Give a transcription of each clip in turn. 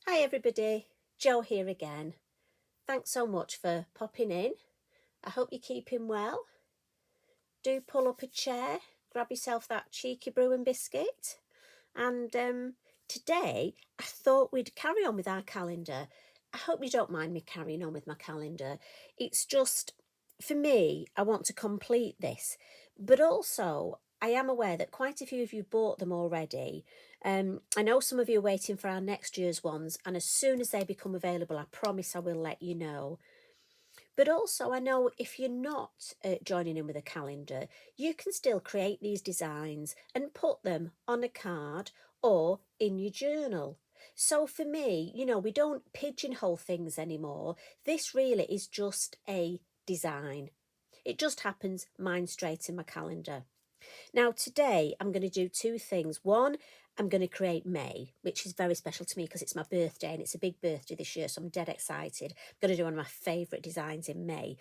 Hi everybody, Jo here again. Thanks so much for popping in. I hope you're keeping well. Do pull up a chair, grab yourself that cheeky brew and biscuit. And today I thought we'd carry on with our calendar. I hope you don't mind me carrying on with my calendar. It's just, for me, I want to complete this. But also, I am aware that quite a few of you bought them already. I know some of you are waiting for our next year's ones, and as soon as they become available, I promise I will let you know. But also, I know if you're not joining in with a calendar, you can still create these designs and put them on a card or in your journal. So for me, we don't pigeonhole things anymore. This really is just a design. It just happens mine straight in my calendar. Now, today I'm going to do two things. One, I'm going to create May, which is very special to me because it's my birthday and it's a big birthday this year, so I'm dead excited. I'm going to do one of my favourite designs in May.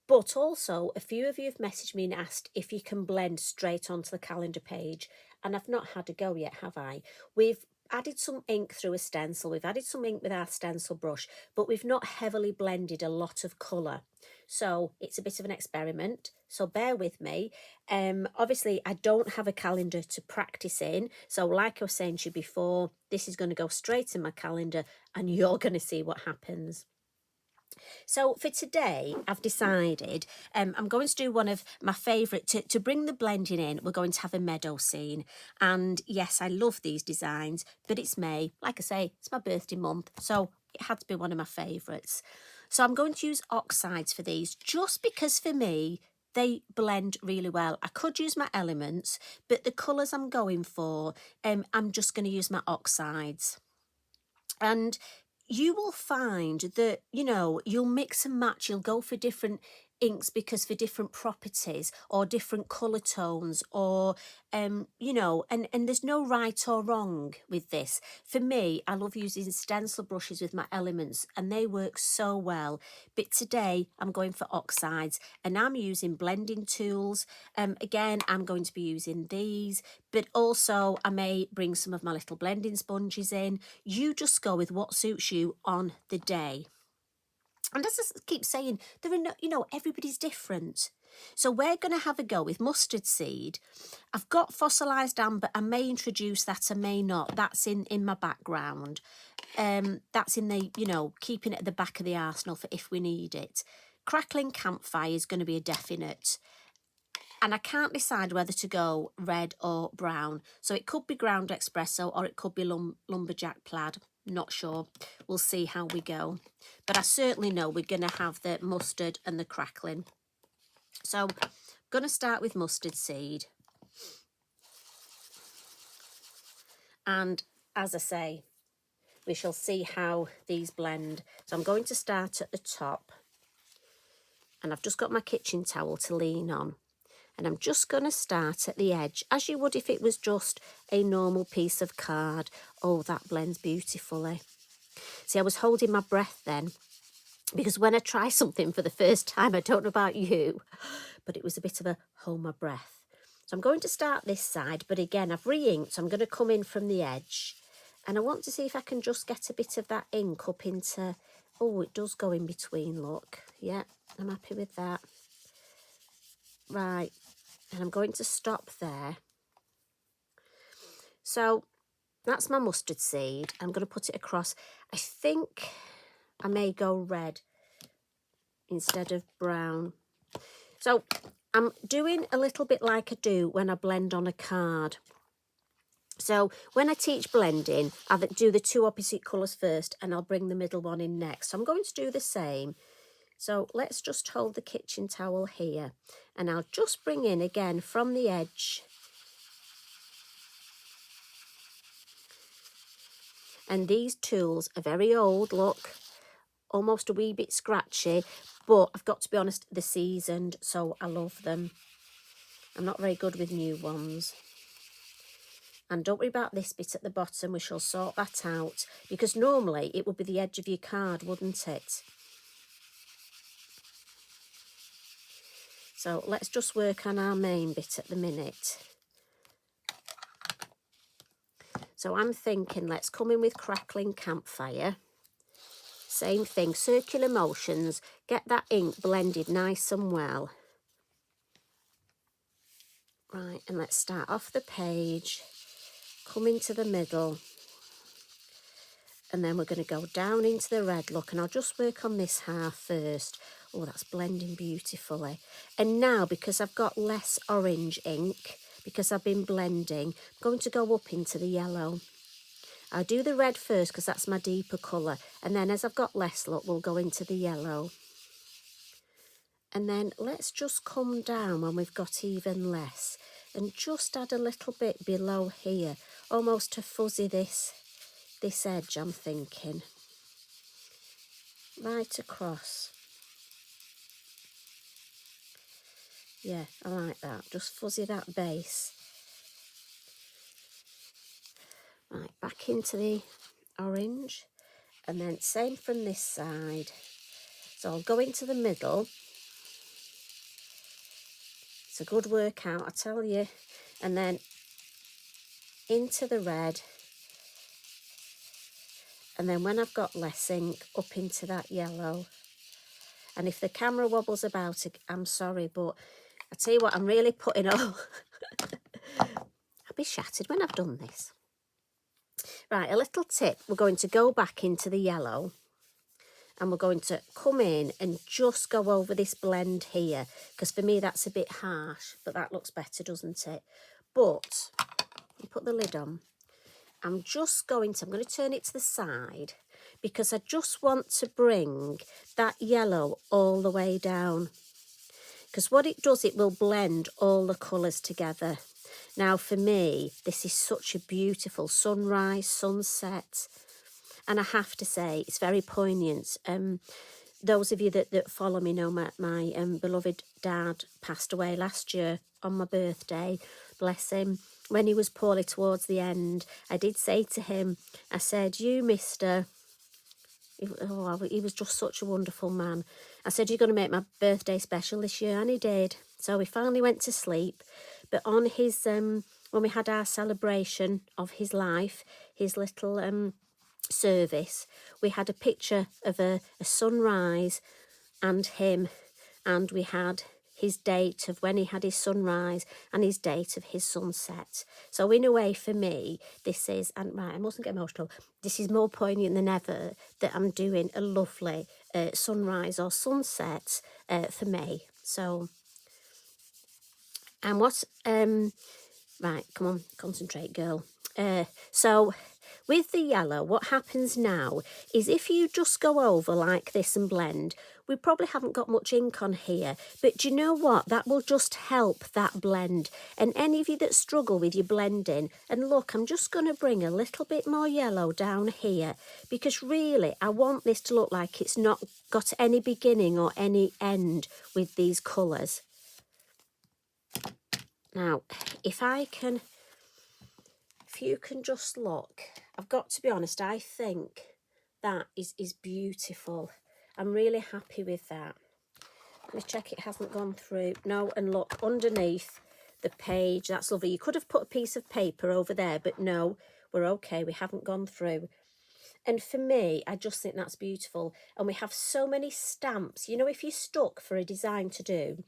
But also, a few of you have messaged me and asked if you can blend straight onto the calendar page, and I've not had a go yet, have I? We've added some ink through a stencil, we've added some ink with our stencil brush, but we've not heavily blended a lot of colour. So it's a bit of an experiment, so bear with me. Obviously, I don't have a calendar to practice in, so like I was saying to you before, this is going to go straight in my calendar and you're going to see what happens. So for today, I've decided I'm going to do one of my favourite, to bring the blending in, we're going to have a meadow scene. And yes, I love these designs, but it's May. Like I say, it's my birthday month, so it had to be one of my favourites. So I'm going to use oxides for these, just because for me, they blend really well. I could use my elements, but the colours I'm going for, I'm just going to use my oxides. And you will find that, you'll mix and match, you'll go for different inks because for different properties or different colour tones or, and there's no right or wrong with this. For me, I love using stencil brushes with my elements and they work so well. But today I'm going for oxides and I'm using blending tools. Again, I'm going to be using these, but also I may bring some of my little blending sponges in. You just go with what suits you on the day. And as I keep saying, there are no, everybody's different. So we're going to have a go with mustard seed. I've got fossilised amber. I may introduce that, I may not. That's in my background. That's in the, keeping it at the back of the arsenal for if we need it. Crackling campfire is going to be a definite. And I can't decide whether to go red or brown. So it could be ground espresso or it could be lumberjack plaid. Not sure. We'll see how we go. But I certainly know we're going to have the mustard and the crackling. So I'm going to start with mustard seed. And as I say, we shall see how these blend. So I'm going to start at the top. And I've just got my kitchen towel to lean on. And I'm just going to start at the edge, as you would if it was just a normal piece of card. Oh, that blends beautifully. See, I was holding my breath then, because when I try something for the first time, I don't know about you, but it was a bit of a hold my breath. So I'm going to start this side, but again, I've re-inked, so I'm going to come in from the edge. And I want to see if I can just get a bit of that ink up into, oh, it does go in between, look. Yeah, I'm happy with that. Right, and I'm going to stop there. So that's my mustard seed. I'm going to put it across. I think I may go red instead of brown. So I'm doing a little bit like I do when I blend on a card. So when I teach blending, I do the two opposite colours first and I'll bring the middle one in next. So I'm going to do the same. So let's just hold the kitchen towel here and I'll just bring in again from the edge. And these tools are very old, look, almost a wee bit scratchy, but I've got to be honest, they're seasoned, so I love them. I'm not very good with new ones. And don't worry about this bit at the bottom, we shall sort that out, because normally it would be the edge of your card, wouldn't it? So let's just work on our main bit at the minute. So I'm thinking, let's come in with crackling campfire. Same thing, circular motions, get that ink blended nice and well. Right, and let's start off the page, come into the middle, and then we're going to go down into the red look, and I'll just work on this half first. Oh, that's blending beautifully. And now, because I've got less orange ink, because I've been blending, I'm going to go up into the yellow. I'll do the red first because that's my deeper colour, and then as I've got less look, we'll go into the yellow. And then let's just come down when we've got even less, and just add a little bit below here, almost to fuzzy this edge, I'm thinking. Right across. Yeah, I like that. Just fuzzy that base. Right, back into the orange. And then same from this side. So I'll go into the middle. It's a good workout, I tell you. And then into the red. And then when I've got less ink, up into that yellow. And if the camera wobbles about, I'm sorry, but I tell you what, I'm really putting all... I'll be shattered when I've done this. Right, a little tip. We're going to go back into the yellow, and we're going to come in and just go over this blend here, because for me that's a bit harsh, but that looks better, doesn't it? But, put the lid on. I'm going to turn it to the side, because I just want to bring that yellow all the way down. Because what it does, it will blend all the colours together. Now for me, this is such a beautiful sunrise, sunset. And I have to say, it's very poignant. Those of you that follow me know my beloved dad passed away last year on my birthday. Bless him. When he was poorly towards the end, I did say to him, I said, you, mister... he was just such a wonderful man. I said, you're going to make my birthday special this year, and he did. So we finally went to sleep. But on his, when we had our celebration of his life, his little service, we had a picture of a sunrise and him, and we had his date of when he had his sunrise and his date of his sunset. So in a way, for me, this is, and right, I mustn't get emotional, this is more poignant than ever that I'm doing a lovely sunrise or sunset for May. So, and what, right, come on, concentrate, girl. So with the yellow, what happens now is if you just go over like this and blend, we probably haven't got much ink on here, but do you know what? That will just help that blend. And any of you that struggle with your blending, and look, I'm just going to bring a little bit more yellow down here, because really I want this to look like it's not got any beginning or any end with these colours. Now, if you can just look, I've got to be honest, I think that is beautiful. I'm really happy with that. Let me check it hasn't gone through. No, and look, underneath the page, that's lovely. You could have put a piece of paper over there, but no, we're okay, we haven't gone through. And for me, I just think that's beautiful. And we have so many stamps. You know, if you're stuck for a design to do,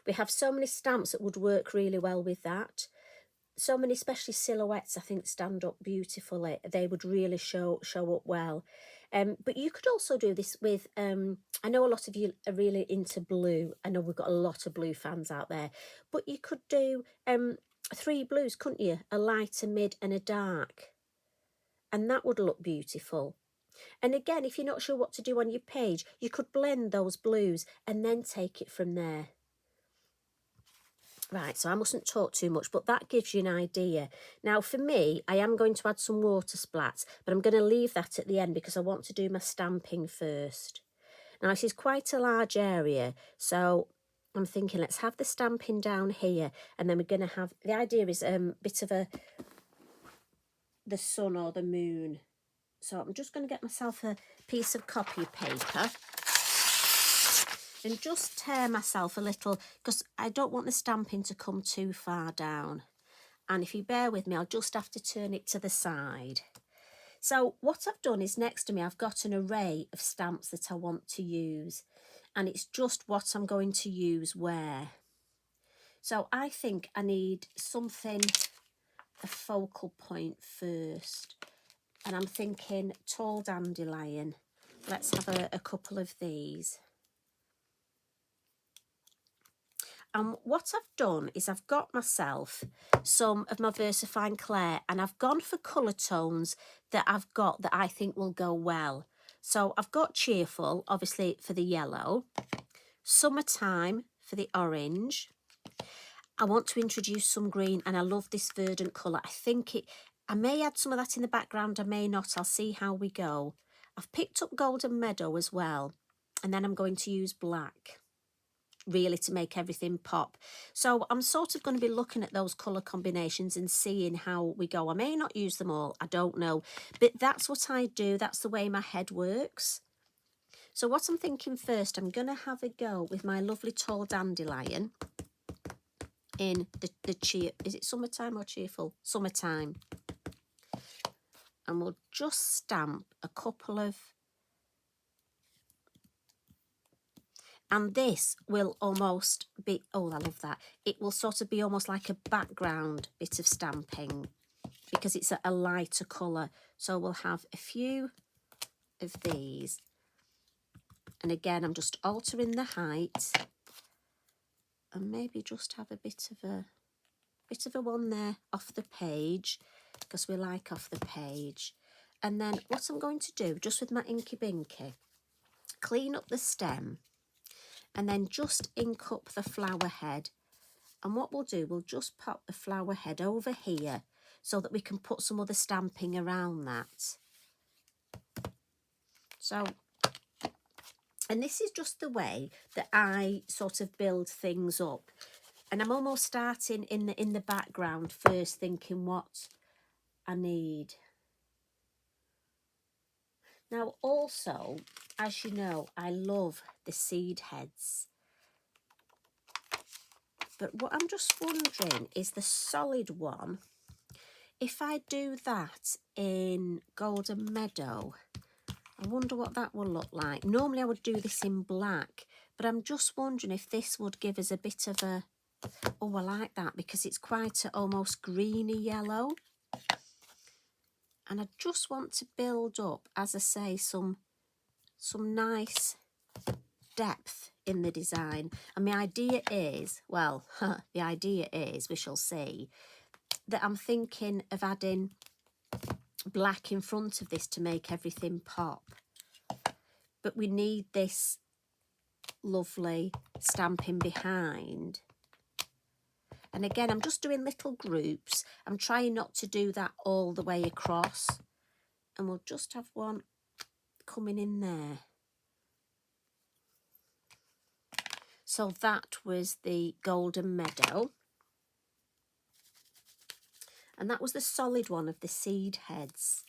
we have so many stamps that would work really well with that. So many, especially silhouettes, I think stand up beautifully. They would really show up well. But you could also do this with, I know a lot of you are really into blue. I know we've got a lot of blue fans out there. But you could do 3 blues, couldn't you? A light, a mid and a dark. And that would look beautiful. And again, if you're not sure what to do on your page, you could blend those blues and then take it from there. Right, so I mustn't talk too much, but that gives you an idea. Now, for me, I am going to add some water splats, but I'm going to leave that at the end because I want to do my stamping first. Now, this is quite a large area, so I'm thinking let's have the stamping down here, and then we're going to have, the idea is a bit of the sun or the moon. So I'm just going to get myself a piece of copy paper and just tear myself a little, because I don't want the stamping to come too far down. And if you bear with me, I'll just have to turn it to the side. So what I've done is next to me, I've got an array of stamps that I want to use. And it's just what I'm going to use where. So I think I need something, a focal point first. And I'm thinking tall dandelion. Let's have a couple of these. And what I've done is I've got myself some of my Versafine Clair, and I've gone for colour tones that I've got that I think will go well. So I've got cheerful, obviously, for the yellow, summertime for the orange. I want to introduce some green, and I love this verdant colour. I may add some of that in the background, I may not. I'll see how we go. I've picked up Golden Meadow as well, and then I'm going to use black, really, to make everything pop. So I'm sort of going to be looking at those colour combinations and seeing how we go. I may not use them all, I don't know, but that's what I do. That's the way my head works. So what I'm thinking first, I'm going to have a go with my lovely tall dandelion in the cheer. Is it summertime or cheerful? Summertime. And we'll just stamp a couple of, and this will almost be, oh, I love that. It will sort of be almost like a background bit of stamping because it's a lighter colour. So we'll have a few of these. And again, I'm just altering the height and maybe just have a bit of a one there off the page because we like off the page. And then what I'm going to do, just with my Inky Binky, clean up the stem and then just ink up the flower head. And what we'll do, we'll just pop the flower head over here so that we can put some other stamping around that. So, and this is just the way that I sort of build things up. And I'm almost starting in the background first, thinking what I need. Now, also, as you know, I love the seed heads. But what I'm just wondering is the solid one, if I do that in Golden Meadow, I wonder what that will look like. Normally I would do this in black, but I'm just wondering if this would give us a bit of a, oh, I like that because it's quite an almost greeny yellow. And I just want to build up, as I say, some nice depth in the design. And my idea is, well, the idea is, we shall see, that I'm thinking of adding black in front of this to make everything pop. But we need this lovely stamping behind. And again, I'm just doing little groups. I'm trying not to do that all the way across. And we'll just have one coming in there. So that was the Golden Meadow. And that was the solid one of the seed heads.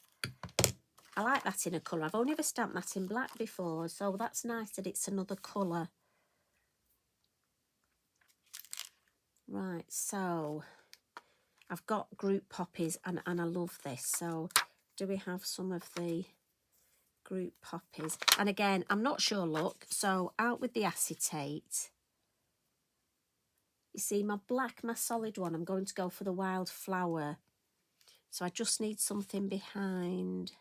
I like that in a colour. I've only ever stamped that in black before, so that's nice that it's another colour. Right, so I've got group poppies and I love this. So do we have some of the group poppies? And again, I'm not sure, look, so out with the acetate. You see, my black, my solid one, I'm going to go for the wild flower. So I just need something behind.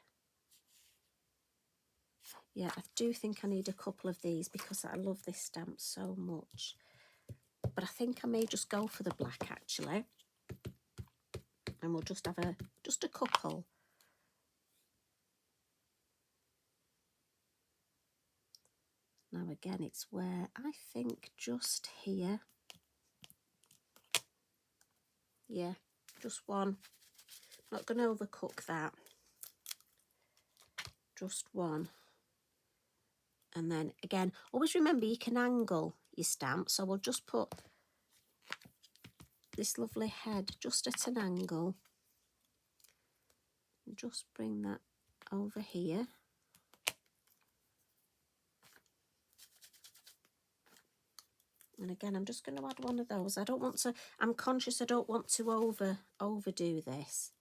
Yeah, I do think I need a couple of these because I love this stamp so much. But I think I may just go for the black, actually. And we'll just have just a couple. Now again, it's where I think just here. Yeah, just one. Not going to overcook that. Just one. And then again, always remember you can angle your stamp. So we'll just put this lovely head just at an angle. And just bring that over here. And again, I'm just going to add one of those. I don't want to, I'm conscious I don't want to overdo this.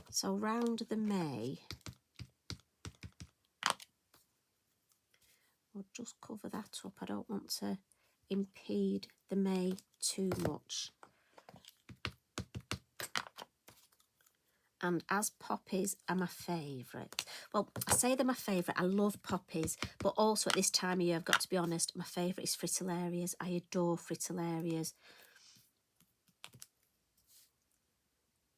So round the May, we'll just cover that up. I don't want to impede the May too much. And as poppies are my favourite. Well, I say they're my favourite. I love poppies, but also at this time of year, I've got to be honest, my favourite is fritillarias. I adore fritillarias.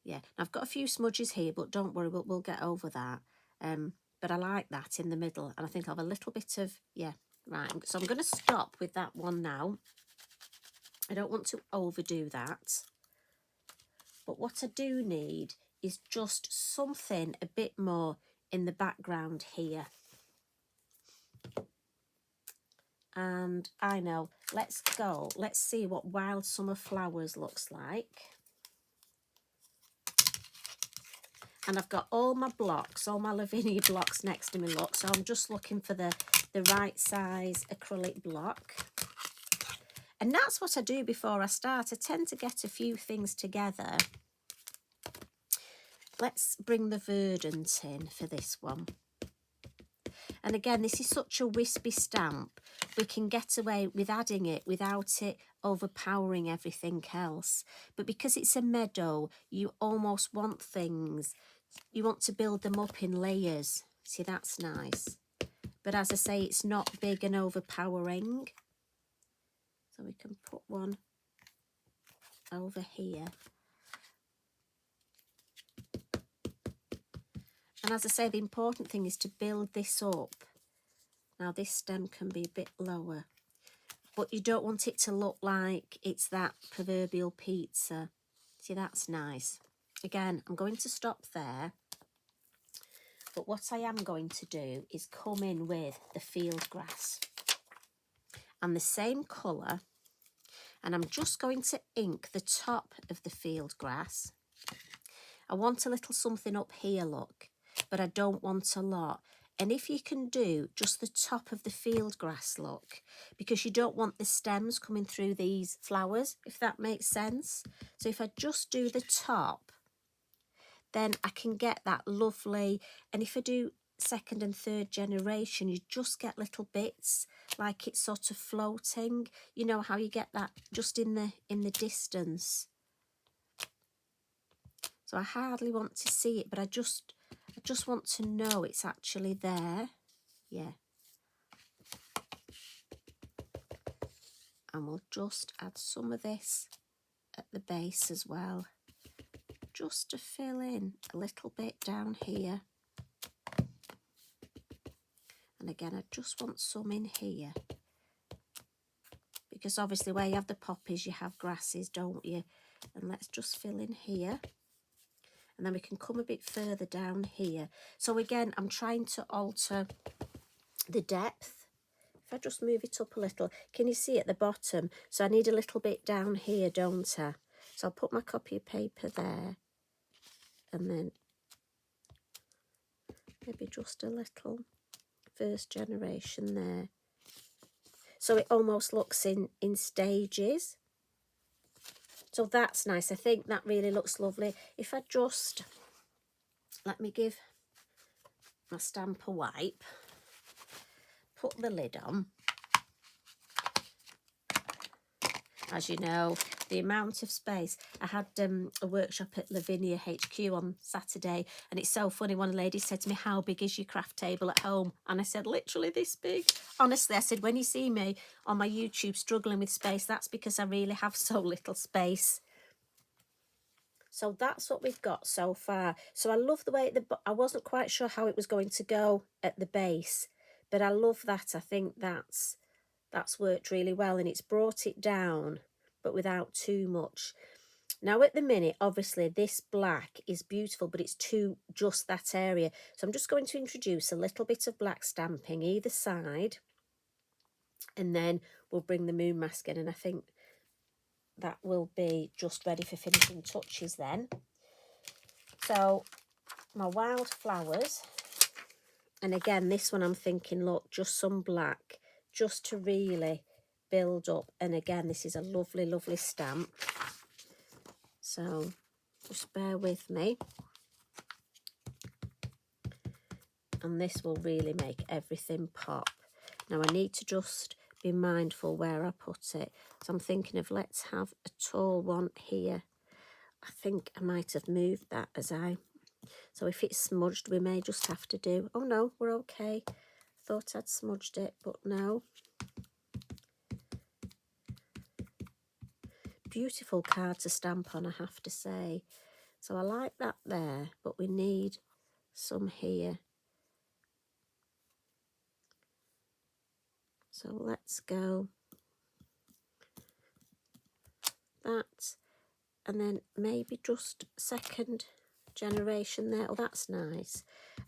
Yeah, I've got a few smudges here, but don't worry, we'll get over that. But I like that in the middle, and I think I'll have a little bit of, yeah, right. So I'm going to stop with that one now. I don't want to overdo that. But what I do need is just something a bit more in the background here. And I know, let's go. Let's see what Wild Summer Flowers looks like. And I've got all my blocks, all my Lavinia blocks next to me, look. So I'm just looking for the right size acrylic block. And that's what I do before I start. I tend to get a few things together. Let's bring the verdant in for this one. And again, this is such a wispy stamp. We can get away with adding it without it overpowering everything else. But because it's a meadow, you almost want things. You want to build them up in layers. See, that's nice. But as I say, it's not big and overpowering. So we can put one over here. And as I say, the important thing is to build this up. Now this stem can be a bit lower, but you don't want it to look like it's that proverbial pizza. See, that's nice. Again, I'm going to stop there. But what I am going to do is come in with the field grass. And the same colour. And I'm just going to ink the top of the field grass. I want a little something up here, look. But I don't want a lot. And if you can do just the top of the field grass, look, because you don't want the stems coming through these flowers, if that makes sense. So if I just do the top, then I can get that lovely, and if I do second and third generation, you just get little bits like it's sort of floating. You know how you get that just in the distance. So I hardly want to see it, but I just want to know it's actually there. Yeah. And we'll just add some of this at the base as well, just to fill in a little bit down here. And again, I just want some in here, because obviously where you have the poppies, you have grasses, don't you? And let's just fill in here. And then we can come a bit further down here. So again, I'm trying to alter the depth. If I just move it up a little, can you see at the bottom? So I need a little bit down here, don't I? So I'll put my copy of paper there. And then maybe just a little first generation there. So it almost looks in stages. So that's nice. I think that really looks lovely. If I just, let me give my stamp a wipe, put the lid on. As you know, the amount of space. I had a workshop at Lavinia HQ on Saturday, and it's so funny. One lady said to me, how big is your craft table at home? And I said, literally this big. Honestly, I said, when you see me on my YouTube struggling with space, that's because I really have so little space. So that's what we've got so far. So I love the way, I wasn't quite sure how it was going to go at the base, but I love that. I think that's worked really well, and it's brought it down, but without too much. Now at the minute, obviously this black is beautiful, but it's to just that area. So I'm just going to introduce a little bit of black stamping either side, and then we'll bring the moon mask in, and I think that will be just ready for finishing touches then. So my wildflowers, and again this one I'm thinking, look, just some black, just to really build up. And again, this is a lovely, lovely stamp. So just bear with me. And this will really make everything pop. Now I need to just be mindful where I put it. So I'm thinking of, let's have a tall one here. I think I might have moved that so if it's smudged, we may just have to do, oh no, we're okay. Thought I'd smudged it, but no. Beautiful card to stamp on, I have to say. So I like that there, but we need some here. So let's go that, and then maybe just second generation there. Oh, that's nice.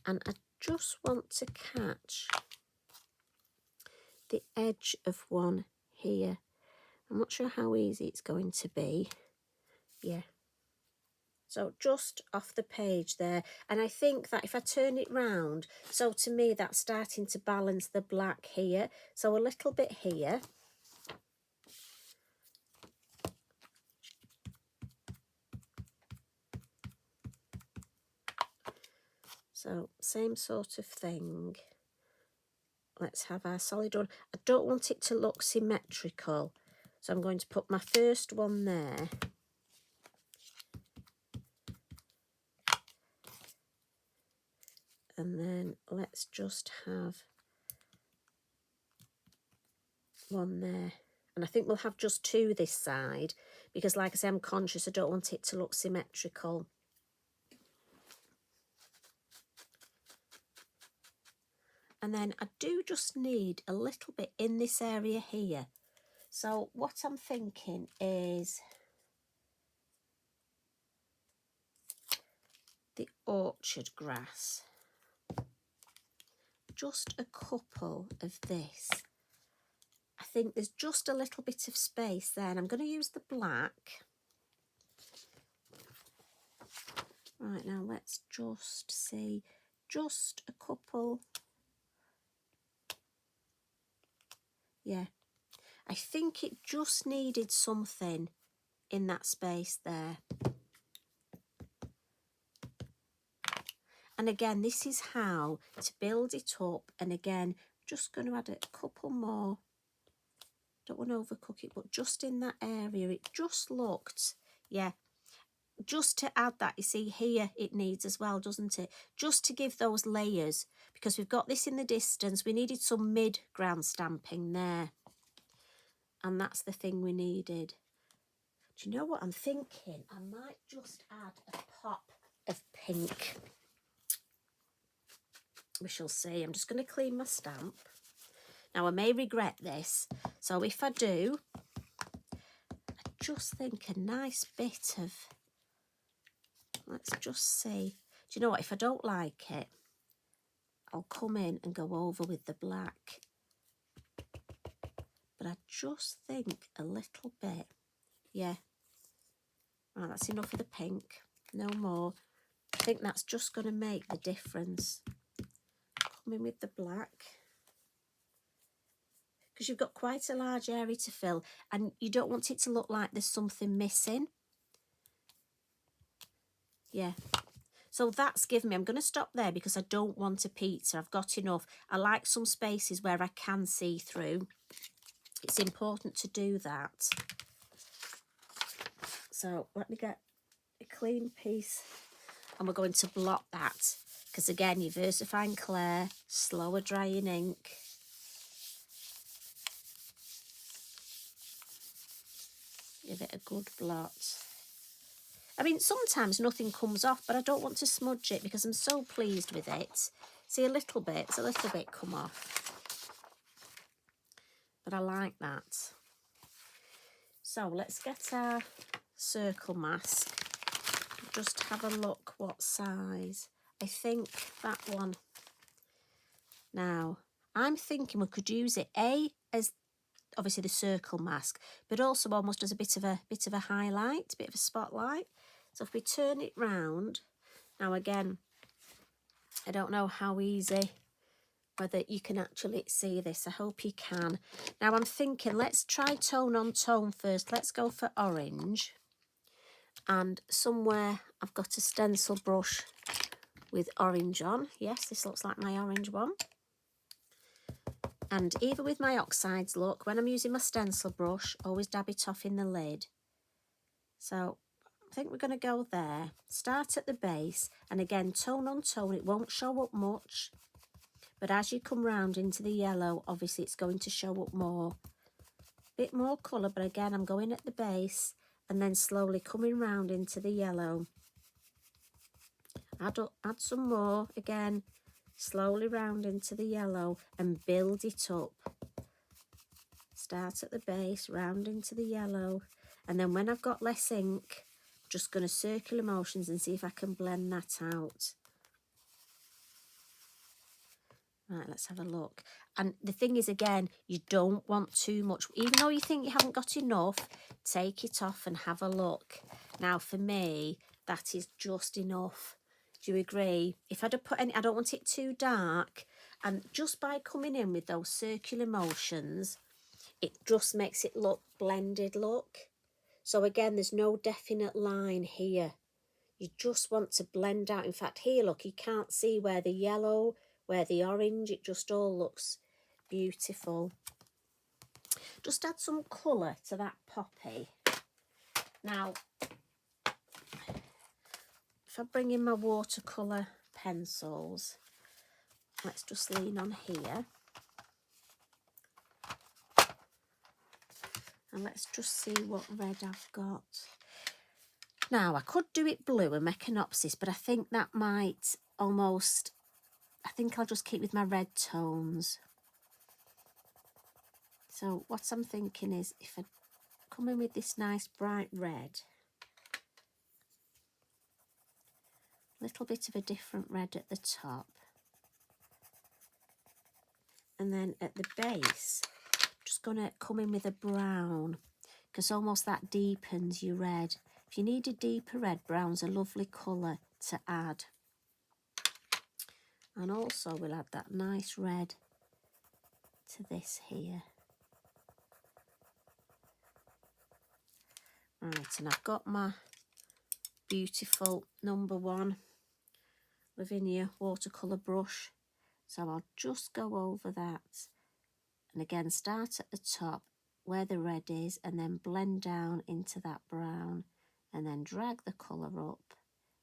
And I just want to catch the edge of one here. I'm not sure how easy it's going to be. Yeah. So just off the page there. And I think that if I turn it round, so to me that's starting to balance the black here. So a little bit here. So same sort of thing. Let's have our solid one. I don't want it to look symmetrical. So I'm going to put my first one there. And then let's just have one there. And I think we'll have just two this side, because like I say, I'm conscious I don't want it to look symmetrical. And then I do just need a little bit in this area here. So what I'm thinking is the orchard grass. Just a couple of this. I think there's just a little bit of space there, and I'm going to use the black. Right, now let's just see, just a couple. Yeah, I think it just needed something in that space there. And again, this is how to build it up. And again, just going to add a couple more. Don't want to overcook it, but just in that area, it just looked, yeah, just to add that. You see here, it needs as well, doesn't it? Just to give those layers, because we've got this in the distance. We needed some mid-ground stamping there. And that's the thing we needed. Do you know what I'm thinking? I might just add a pop of pink. We shall see. I'm just going to clean my stamp. Now, I may regret this. So if I do, I just think a nice bit of, let's just see. Do you know what? If I don't like it, I'll come in and go over with the black. But I just think a little bit. Yeah. Right, that's enough of the pink. No more. I think that's just going to make the difference. Come in with the black. Because you've got quite a large area to fill, and you don't want it to look like there's something missing. Yeah. So that's given me, I'm going to stop there because I don't want a pizza. I've got enough. I like some spaces where I can see through. It's important to do that. So let me get a clean piece, and we're going to blot that. Because again, your Versafine Clair, slower drying ink. Give it a good blot. I mean, sometimes nothing comes off, but I don't want to smudge it because I'm so pleased with it. See, a little bit come off. But I like that. So let's get our circle mask. Just have a look what size. I think that one. Now, I'm thinking we could use it as obviously the circle mask, but also almost as a bit of a highlight, a bit of a spotlight. So if we turn it round, now again, I don't know how easy whether you can actually see this. I hope you can. Now I'm thinking, let's try tone on tone first. Let's go for orange. And somewhere I've got a stencil brush with orange on. Yes, this looks like my orange one. And even with my oxides, look, when I'm using my stencil brush, always dab it off in the lid. So I think we're going to go there. Start at the base, and again, tone on tone. It won't show up much, but as you come round into the yellow, obviously it's going to show up more. Bit more colour, but again, I'm going at the base and then slowly coming round into the yellow. Add some more, again, slowly round into the yellow and build it up. Start at the base, round into the yellow, and then when I've got less ink, I'm just going to circular motions and see if I can blend that out. Right, let's have a look. And the thing is, again, you don't want too much. Even though you think you haven't got enough, take it off and have a look. Now, for me, that is just enough. Do you agree? If I'd have put any, I don't want it too dark. And just by coming in with those circular motions, it just makes it look blended, look. So again, there's no definite line here. You just want to blend out. In fact, here, look, you can't see where the yellow, where the orange, it just all looks beautiful. Just add some colour to that poppy. Now, if I bring in my watercolour pencils, let's just lean on here. And let's just see what red I've got. Now, I could do it blue and make an opsis, but I think that might almost... I think I'll just keep with my red tones. So what I'm thinking is, if I come in with this nice bright red, a little bit of a different red at the top, and then at the base, I'm just going to come in with a brown, because almost that deepens your red. If you need a deeper red, brown's a lovely colour to add. And also we'll add that nice red to this here. Right, and I've got my beautiful #1 Lavinia watercolour brush. So I'll just go over that. And again, start at the top where the red is and then blend down into that brown and then drag the colour up.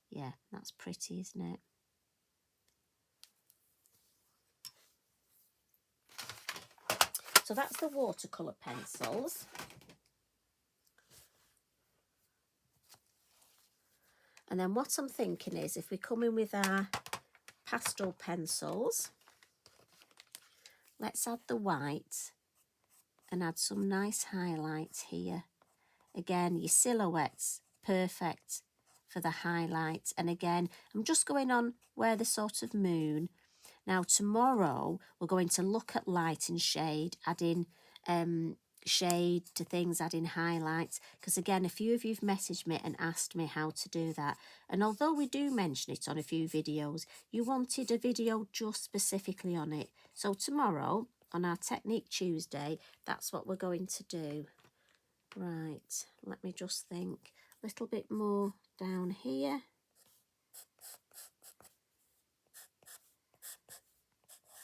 Yeah, that's pretty, isn't it? So that's the watercolour pencils. And then what I'm thinking is, if we come in with our pastel pencils, let's add the white and add some nice highlights here. Again, your silhouettes, perfect for the highlights. And again, I'm just going on where the sort of moon. Now, tomorrow, we're going to look at light and shade, adding shade to things, adding highlights, because again, a few of you've messaged me and asked me how to do that, and although we do mention it on a few videos, you wanted a video just specifically on it. So tomorrow on our Technique Tuesday, that's what we're going to do. Right, let me just think a little bit more down here.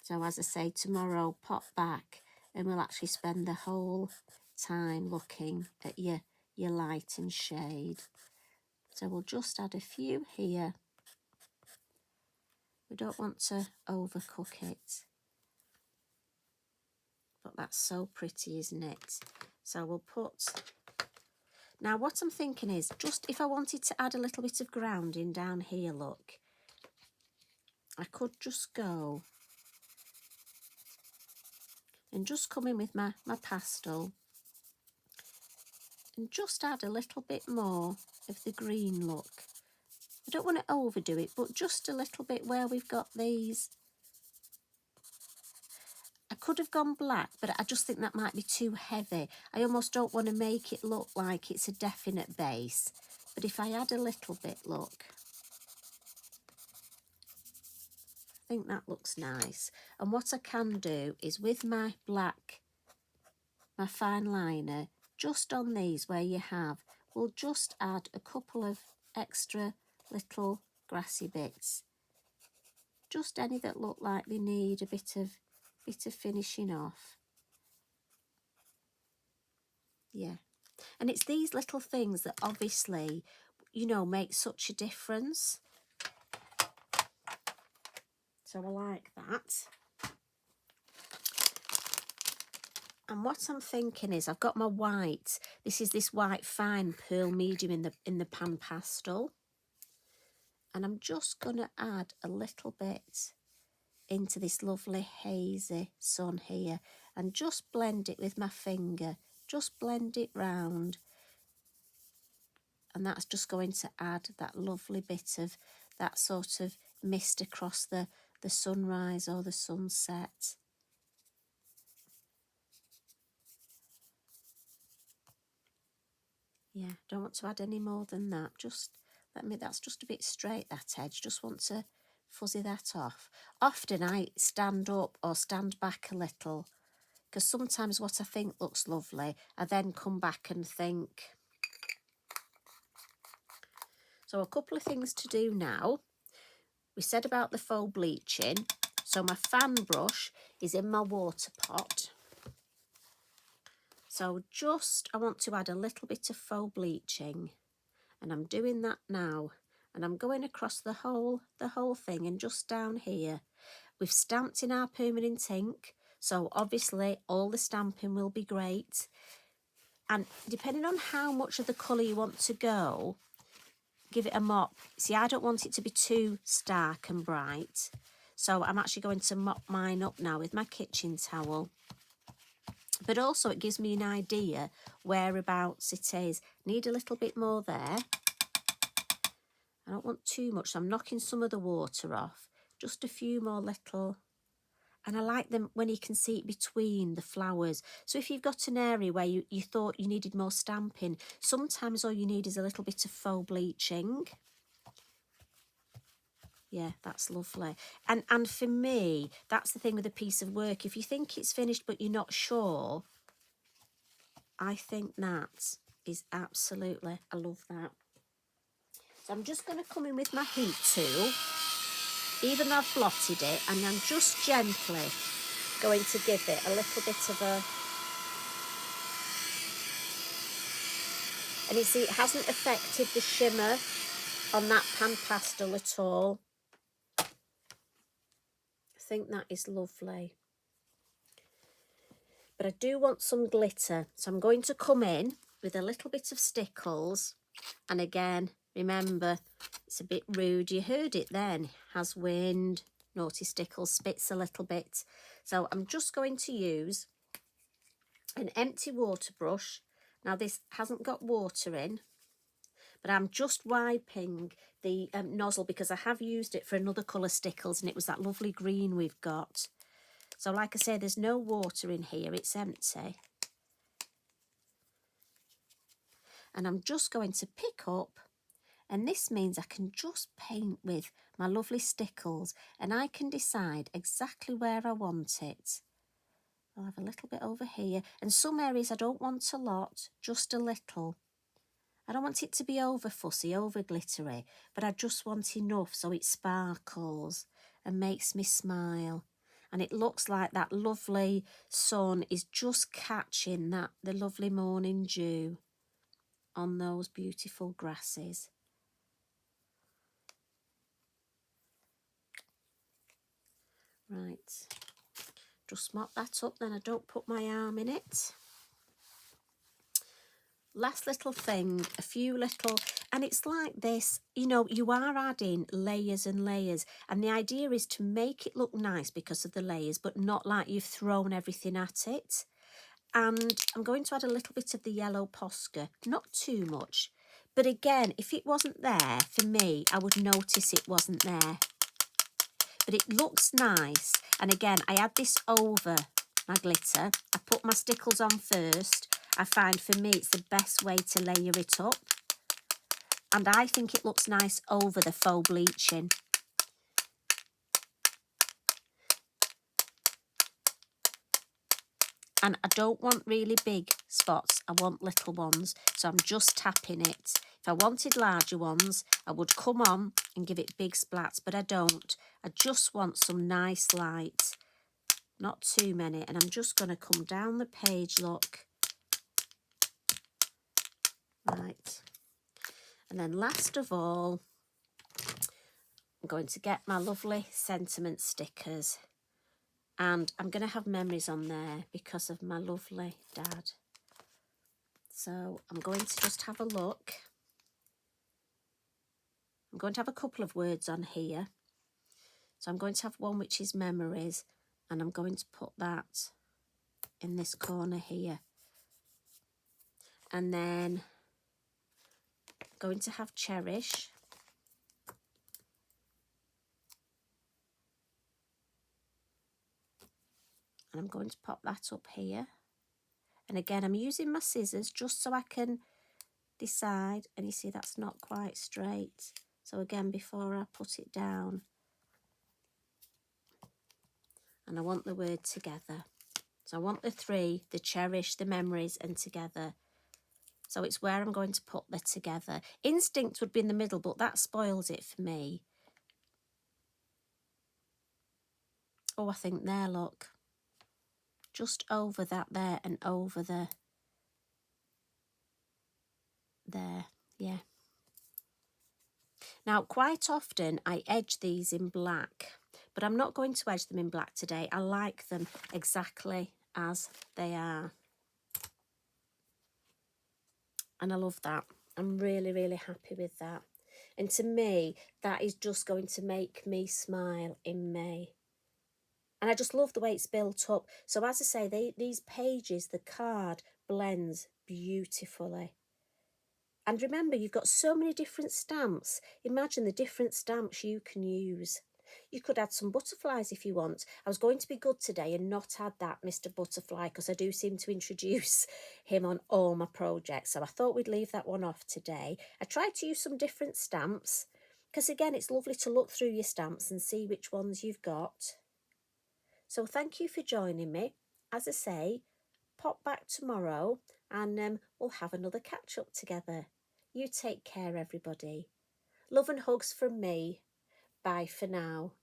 So as I say, tomorrow pop back and we'll actually spend the whole time looking at your light and shade. So we'll just add a few here. We don't want to overcook it. But that's so pretty, isn't it? So we'll put... Now what I'm thinking is, just if I wanted to add a little bit of grounding down here, look, I could just go and just come in with my pastel and just add a little bit more of the green look. I don't want to overdo it, but just a little bit where we've got these. I could have gone black, but I just think that might be too heavy. I almost don't want to make it look like it's a definite base. But if I add a little bit, look. think that looks nice. And what I can do is with my black, my fine liner, just on these where you have, we'll just add a couple of extra little grassy bits. Just any that look like they need a bit of finishing off. Yeah. And it's these little things that obviously, you know, make such a difference. So I like that. And what I'm thinking is I've got my white. This is this white fine pearl medium in the PanPastel. And I'm just going to add a little bit into this lovely hazy sun here and just blend it with my finger. Just blend it round. And that's just going to add that lovely bit of that sort of mist across the sunrise or the sunset. Yeah, don't want to add any more than that. Just that's just a bit straight, that edge. Just want to fuzzy that off. Often I stand up or stand back a little because sometimes what I think looks lovely, I then come back and think. So a couple of things to do now. We said about the faux bleaching. So my fan brush is in my water pot. So I want to add a little bit of faux bleaching. And I'm doing that now. And I'm going across the whole thing and just down here. We've stamped in our permanent ink. So obviously all the stamping will be great. And depending on how much of the colour you want to go, give it a mop. See, I don't want it to be too stark and bright. So I'm actually going to mop mine up now with my kitchen towel. But also it gives me an idea whereabouts it is. Need a little bit more there. I don't want too much, so I'm knocking some of the water off. Just a few more little. And I like them when you can see it between the flowers. So if you've got an area where you thought you needed more stamping, sometimes all you need is a little bit of faux bleaching. Yeah, that's lovely. And for me, that's the thing with a piece of work. If you think it's finished but you're not sure, I think that is absolutely, I love that. So I'm just going to come in with my heat tool, even though I've blotted it, and I'm just gently going to give it a little bit of a... And you see, it hasn't affected the shimmer on that PanPastel at all. I think that is lovely. But I do want some glitter, so I'm going to come in with a little bit of stickles. And again, remember, it's a bit rude. You heard it then. Has wind, naughty stickles, spits a little bit. So I'm just going to use an empty water brush. Now this hasn't got water in, but I'm just wiping the nozzle because I have used it for another colour stickles and it was that lovely green we've got. So like I say, there's no water in here, it's empty. And I'm just going to pick up, and this means I can just paint with my lovely stickles and I can decide exactly where I want it. I'll have a little bit over here, and some areas I don't want a lot, just a little. I don't want it to be over fussy, over glittery, but I just want enough so it sparkles and makes me smile. And it looks like that lovely sun is just catching the lovely morning dew on those beautiful grasses. Right, just mop that up, then I don't put my arm in it. Last little thing, a few little, and it's like this, you know, you are adding layers and layers, and the idea is to make it look nice because of the layers, but not like you've thrown everything at it. And I'm going to add a little bit of the yellow Posca, not too much, but again, if it wasn't there, for me, I would notice it wasn't there. But it looks nice, and again, I add this over my glitter. I put my stickles on first. I find for me it's the best way to layer it up. And I think it looks nice over the faux bleaching. And I don't want really big spots, I want little ones, so I'm just tapping it. If I wanted larger ones, I would come on and give it big splats, but I don't. I just want some nice light, not too many, and I'm just going to come down the page, look. Right. And then last of all, I'm going to get my lovely sentiment stickers, and I'm going to have memories on there because of my lovely dad. So I'm going to just have a look. I'm going to have a couple of words on here. So I'm going to have one which is memories, and I'm going to put that in this corner here. And then I'm going to have cherish. And I'm going to pop that up here. And again, I'm using my scissors just so I can decide. And you see that's not quite straight. So again, before I put it down, and I want the word together. So I want the three, the cherish, the memories, and together. So it's where I'm going to put the together. Instinct would be in the middle, but that spoils it for me. Oh, I think there, look. Just over that there and over there. Yeah. Now, quite often I edge these in black, but I'm not going to edge them in black today. I like them exactly as they are. And I love that. I'm really, really happy with that. And to me, that is just going to make me smile in May. And I just love the way it's built up. So as I say, these pages, the card blends beautifully. And remember, you've got so many different stamps. Imagine the different stamps you can use. You could add some butterflies if you want. I was going to be good today and not add that Mr. Butterfly because I do seem to introduce him on all my projects. So I thought we'd leave that one off today. I tried to use some different stamps because, again, it's lovely to look through your stamps and see which ones you've got. So thank you for joining me. As I say, pop back tomorrow and we'll have another catch up together. You take care, everybody. Love and hugs from me. Bye for now.